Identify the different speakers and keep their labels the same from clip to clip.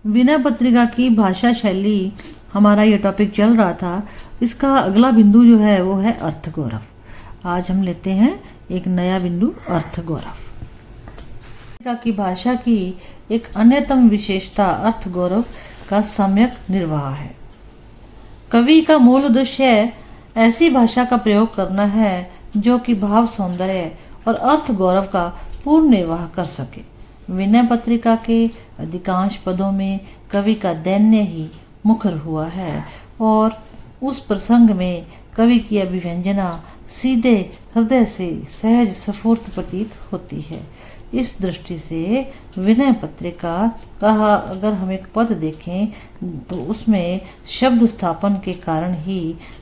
Speaker 1: विनय पत्रिका की भाषा शैली, हमारा ये टॉपिक चल रहा था। इसका अगला बिंदु जो है वो है अर्थ गौरव। आज हम लेते हैं एक नया बिंदु, अर्थ गौरव। पत्रिका की भाषा की एक अन्यतम विशेषता अर्थ गौरव का सम्यक निर्वाह है। कवि का मूल उद्देश्य ऐसी भाषा का प्रयोग करना है जो कि भाव सौंदर्य और अर्थ गौरव का पूर्ण निर्वाह कर सके। विनय पत्रिका के अधिकांश पदों में कवि का दैन्य ही मुखर हुआ है और उस प्रसंग में कवि की अभिव्यंजना सीधे हृदय से सहज स्फूर्त प्रतीत होती है। इस दृष्टि से विनय पत्रिका का अगर हम एक पद देखें तो उसमें शब्द स्थापन के कारण ही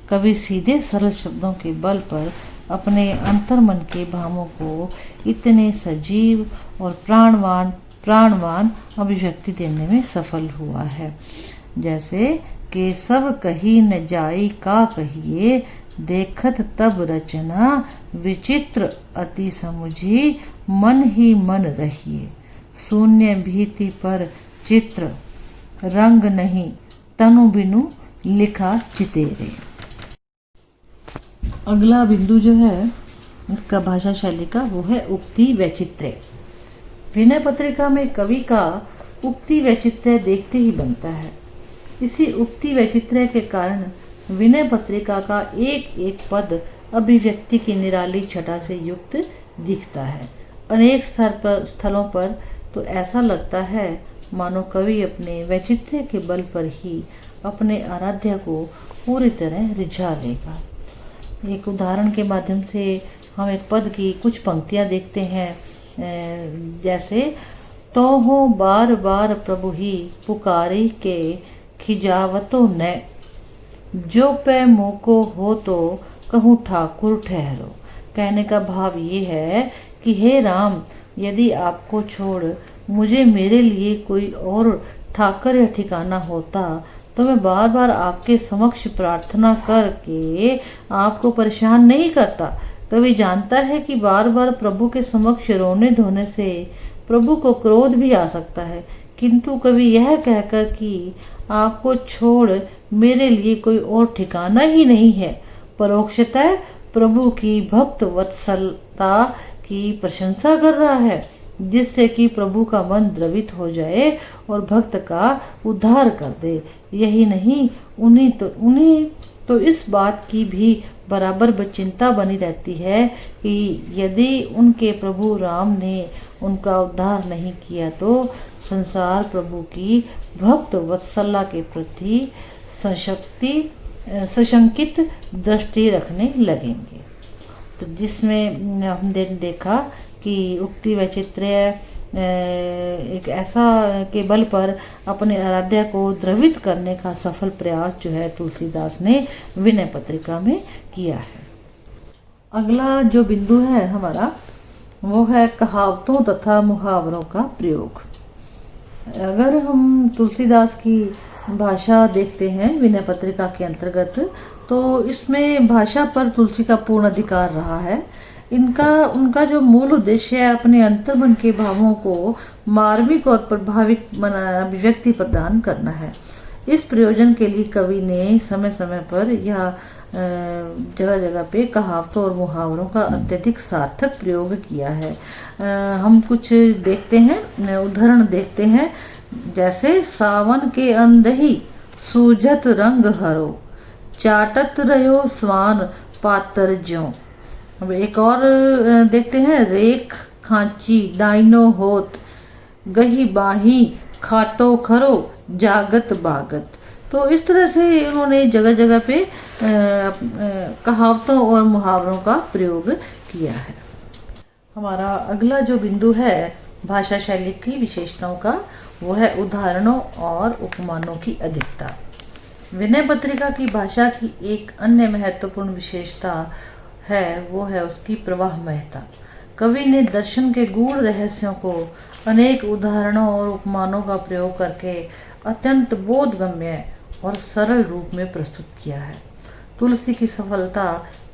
Speaker 1: कवि सीधे सरल शब्दों के बल पर अपने अंतर्मन के भावों को इतने सजीव और प्राणवान अभिव्यक्ति देने में सफल हुआ है। जैसे कि सब कही न जाई का कहिए, देखत तब रचना विचित्र अति समुझी, मन ही मन रहिए। शून्य भीति पर चित्र, रंग नहीं तनु बिनु लिखा चितेरे। अगला बिंदु जो है इसका भाषा शैली का वो है उक्ति वैचित्र्य। विनय पत्रिका में कवि का उक्ति वैचित्र्य देखते ही बनता है। इसी उक्ति वैचित्र्य के कारण विनय पत्रिका का एक एक पद अभिव्यक्ति की निराली छटा से युक्त दिखता है। अनेक स्थलों पर तो ऐसा लगता है मानो कवि अपने वैचित्र्य के बल पर ही अपने आराध्य को पूरी तरह रिझा लेगा। एक उदाहरण के माध्यम से हम एक पद की कुछ पंक्तियां देखते हैं। जैसे तो हो बार बार प्रभु ही पुकारी के, खिजावतो न जो पे मोको हो तो कहूँ ठाकुर ठहरो। कहने का भाव ये है कि हे राम, यदि आपको छोड़ मुझे मेरे लिए कोई और ठाकर या ठिकाना होता तो मैं बार बार आपके समक्ष प्रार्थना करके आपको परेशान नहीं करता। कवि जानता है कि बार बार प्रभु के समक्ष रोने धोने से प्रभु को क्रोध भी आ सकता है, किंतु कवि यह कहकर कि आपको छोड़ मेरे लिए कोई और ठिकाना ही नहीं है, परोक्षतः प्रभु की भक्त वत्सलता की प्रशंसा कर रहा है, जिससे कि प्रभु का मन द्रवित हो जाए और भक्त का उद्धार कर दे। यही नहीं, उन्हें तो इस बात की भी बराबर चिंता बनी रहती है कि यदि उनके प्रभु राम ने उनका उद्धार नहीं किया तो संसार प्रभु की भक्त वत्सला के प्रति सशंकित दृष्टि रखने लगेंगे। तो जिसमें हमने देखा कि उक्ति वैचित्र्य एक ऐसा के बल पर अपने आराध्या को द्रवित करने का सफल प्रयास जो है तुलसीदास ने विनय पत्रिका में किया है। अगला जो बिंदु है हमारा वो है कहावतों तथा मुहावरों का प्रयोग। अगर हम तुलसीदास की भाषा देखते हैं विनय पत्रिका के अंतर्गत तो इसमें भाषा पर तुलसी का पूर्ण अधिकार रहा है। उनका जो मूल उद्देश्य है अपने अंतर्मन के भावों को मार्मिक और प्रभाविक अभिव्यक्ति प्रदान करना है। इस प्रयोजन के लिए कवि ने समय समय पर या जगह जगह पे कहावतों और मुहावरों का अत्यधिक सार्थक प्रयोग किया है। हम कुछ देखते हैं, उदाहरण देखते हैं। जैसे सावन के अंदही सूझत रंग हरो, चाटत रहो स्वान पातर ज्यों। अब एक और देखते हैं, रेख खांची डाइनो होत, गही बाही खाटो खरो जागत बागत। तो इस तरह से उन्होंने जगह जगह पे कहावतों और मुहावरों का प्रयोग किया है। हमारा अगला जो बिंदु है भाषा शैली की विशेषताओं का वो है उदाहरणों और उपमानों की अधिकता। विनय पत्रिका की भाषा की एक अन्य महत्वपूर्ण विशेषता है वो है उसकी प्रवाहमयता। कवि ने दर्शन के गूढ़ रहस्यों को अनेक उदाहरणों और उपमानों का प्रयोग करके अत्यंत बोधगम्य और सरल रूप में प्रस्तुत किया है। तुलसी की सफलता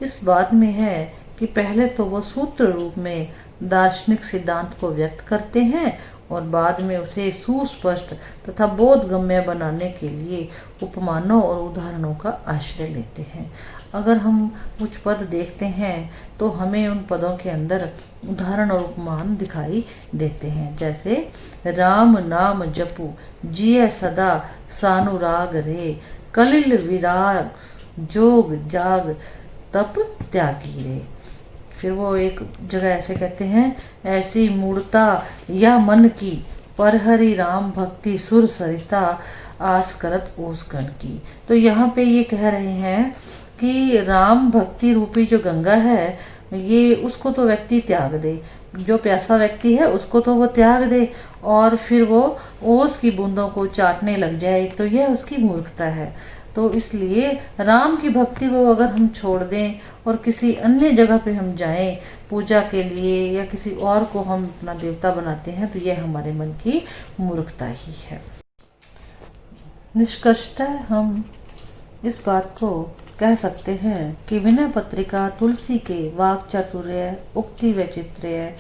Speaker 1: इस बात में है कि पहले तो वो सूत्र रूप में दार्शनिक सिद्धांत को व्यक्त करते हैं और बाद में उसे सुस्पष्ट तथा बोधगम्य बनाने के लिए उपमानों और उदाहरणों का आश्रय लेते हैं। अगर हम कुछ पद देखते हैं तो हमें उन पदों के अंदर उदाहरण और उपमान दिखाई देते हैं। जैसे राम नाम जपू जिय सदा सानुराग रे, कलिल विराग जोग जाग तप त्यागी रे। फिर वो एक जगह ऐसे कहते हैं, ऐसी मूर्ता या मन की पर हरि राम भक्ति सुर सरिता आस करत ओस गण की। तो यहाँ पे ये कह रहे हैं कि राम भक्ति रूपी जो गंगा है ये उसको तो व्यक्ति त्याग दे, जो प्यासा व्यक्ति है उसको तो वो त्याग दे और फिर वो ओस की बूंदों को चाटने लग जाए, तो यह उसकी मूर्खता है। तो इसलिए राम की भक्ति को अगर हम छोड़ दें और किसी अन्य जगह पे हम जाएं पूजा के लिए या किसी और को हम अपना देवता बनाते हैं तो यह हमारे मन की मूर्खता ही है। निष्कर्षतः हम इस बात को कह सकते हैं कि विनय पत्रिका तुलसी के वाक चातुर्य, उक्ति वैचित्र्य